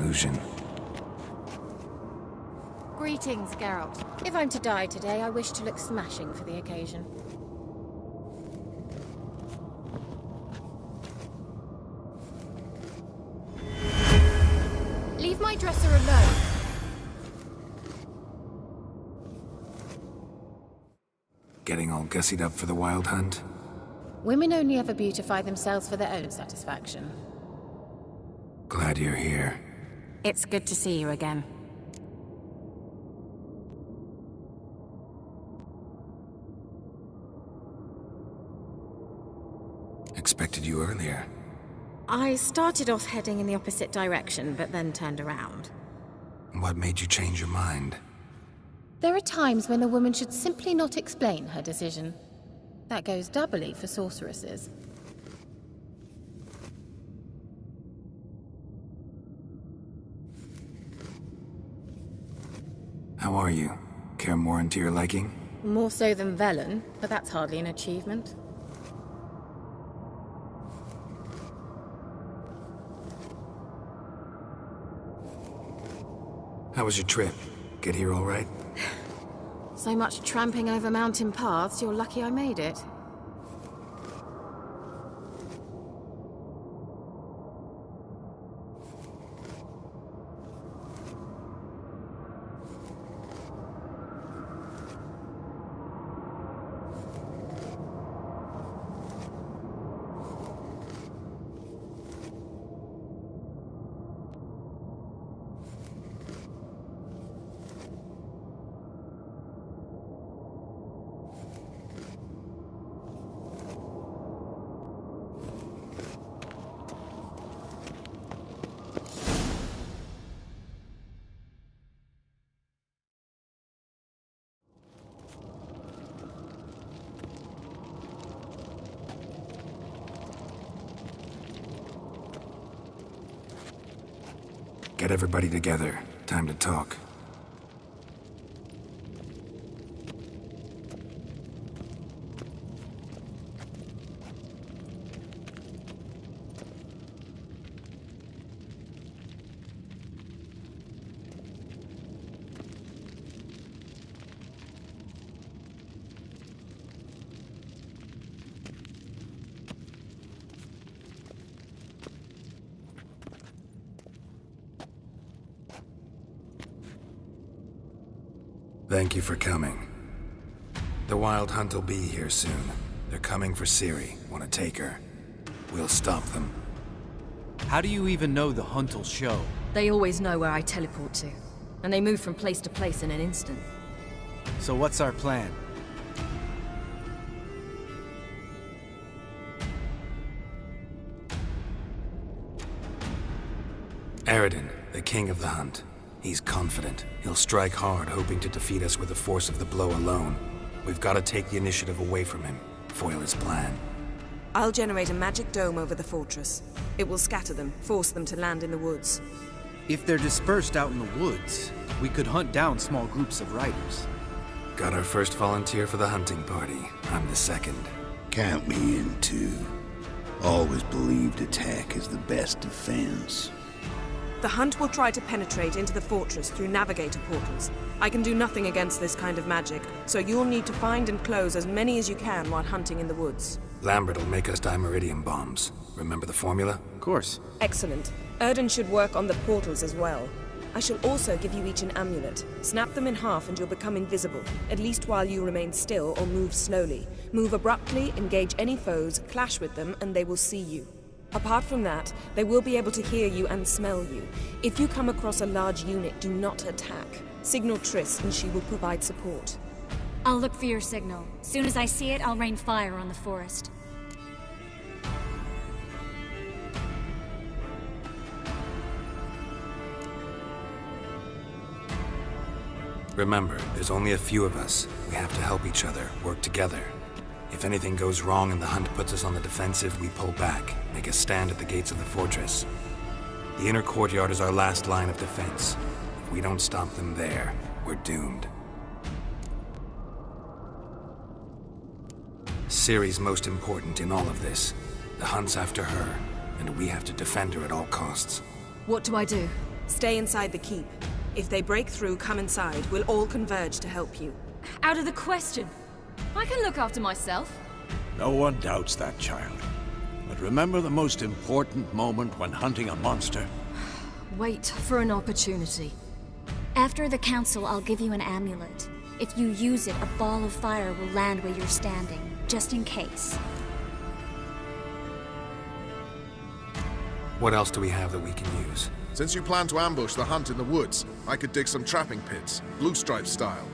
illusion. Greetings, Geralt. If I'm to die today, I wish to look smashing for the occasion. Leave my dresser alone. Getting all gussied up for the Wild Hunt? Women only ever beautify themselves for their own satisfaction. Glad you're here. It's good to see you again. Expected you earlier. I started off heading in the opposite direction, but then turned around. What made you change your mind? There are times when a woman should simply not explain her decision. That goes doubly for sorceresses. How are you? Kaer Morhen to your liking? More so than Velen, but that's hardly an achievement. How was your trip? Get here all right? So much tramping over mountain paths, you're lucky I made it. Get everybody together. Time to talk. Thank you for coming. The Wild Hunt will be here soon. They're coming for Ciri. Want to take her? We'll stop them. How do you even know the Hunt will show? They always know where I teleport to. And they move from place to place in an instant. So what's our plan? Aradin, the king of the Hunt. He's confident. He'll strike hard, hoping to defeat us with the force of the blow alone. We've got to take the initiative away from him, foil his plan. I'll generate a magic dome over the fortress. It will scatter them, force them to land in the woods. If they're dispersed out in the woods, we could hunt down small groups of riders. Got our first volunteer for the hunting party. I'm the second. Count me in too. Always believed attack is the best defense. The Hunt will try to penetrate into the fortress through navigator portals. I can do nothing against this kind of magic, so you'll need to find and close as many as you can while hunting in the woods. Lambert will make us dimeridium bombs. Remember the formula? Of course. Excellent. Erden should work on the portals as well. I shall also give you each an amulet. Snap them in half and you'll become invisible, at least while you remain still or move slowly. Move abruptly, engage any foes, clash with them, and they will see you. Apart from that, they will be able to hear you and smell you. If you come across a large unit, do not attack. Signal Triss and she will provide support. I'll look for your signal. Soon as I see it, I'll rain fire on the forest. Remember, there's only a few of us. We have to help each other, work together. If anything goes wrong and the Hunt puts us on the defensive, we pull back, make a stand at the gates of the fortress. The inner courtyard is our last line of defense. If we don't stop them there, we're doomed. Ciri's most important in all of this. The Hunt's after her, and we have to defend her at all costs. What do I do? Stay inside the keep. If they break through, come inside. We'll all converge to help you. Out of the question. I can look after myself. No one doubts that, child. But remember the most important moment when hunting a monster? Wait for an opportunity. After the council, I'll give you an amulet. If you use it, a ball of fire will land where you're standing, just in case. What else do we have that we can use? Since you plan to ambush the hunt in the woods, I could dig some trapping pits, blue stripe style.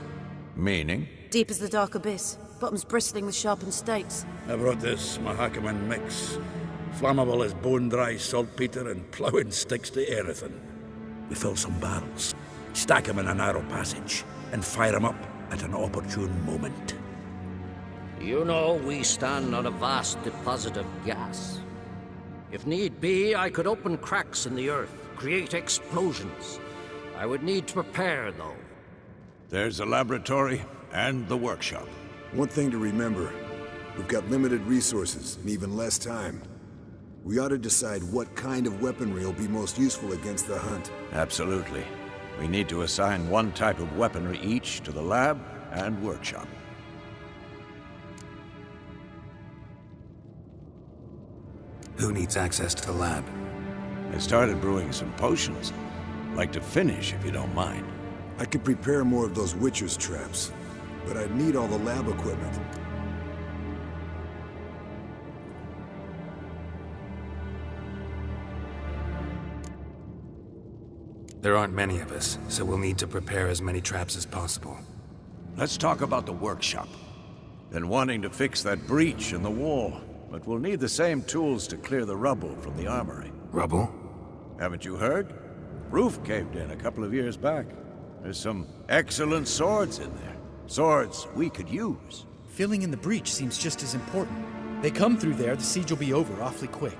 Meaning? Deep as the dark abyss, bottoms bristling with sharpened stakes. I brought this Mahakaman mix. Flammable as bone-dry saltpeter and ploughing sticks to anything. We fill some barrels, stack them in a narrow passage, and fire them up at an opportune moment. You know, we stand on a vast deposit of gas. If need be, I could open cracks in the earth, create explosions. I would need to prepare, though. There's the laboratory and the workshop. One thing to remember, we've got limited resources and even less time. We ought to decide what kind of weaponry will be most useful against the hunt. Absolutely. We need to assign one type of weaponry each to the lab and workshop. Who needs access to the lab? I started brewing some potions. Like to finish, if you don't mind. I could prepare more of those Witcher's traps, but I'd need all the lab equipment. There aren't many of us, so we'll need to prepare as many traps as possible. Let's talk about the workshop. Been wanting to fix that breach in the wall, but we'll need the same tools to clear the rubble from the armory. Rubble? Haven't you heard? Roof caved in a couple of years back. There's some excellent swords in there. Swords we could use. Filling in the breach seems just as important. They come through there, the siege will be over awfully quick.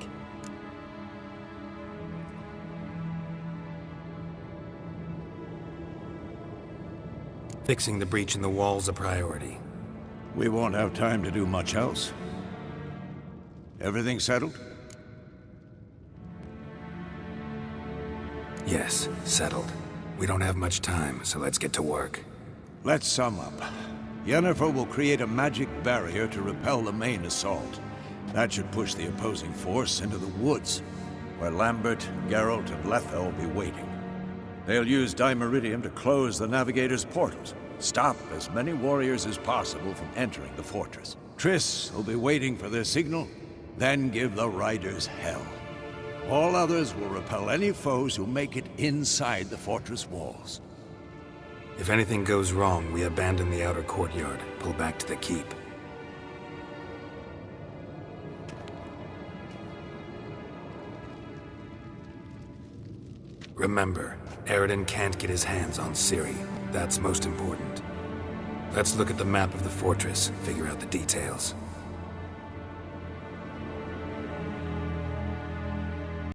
Fixing the breach in the wall's a priority. We won't have time to do much else. Everything settled? Yes, settled. We don't have much time, so let's get to work. Let's sum up. Yennefer will create a magic barrier to repel the main assault. That should push the opposing force into the woods, where Lambert, Geralt, and Letha will be waiting. They'll use Dimeridium to close the Navigator's portals, stop as many warriors as possible from entering the fortress. Triss will be waiting for their signal, then give the Riders hell. All others will repel any foes who make it inside the fortress walls. If anything goes wrong, we abandon the outer courtyard, pull back to the keep. Remember, Aroden can't get his hands on Ciri. That's most important. Let's look at the map of the fortress, figure out the details.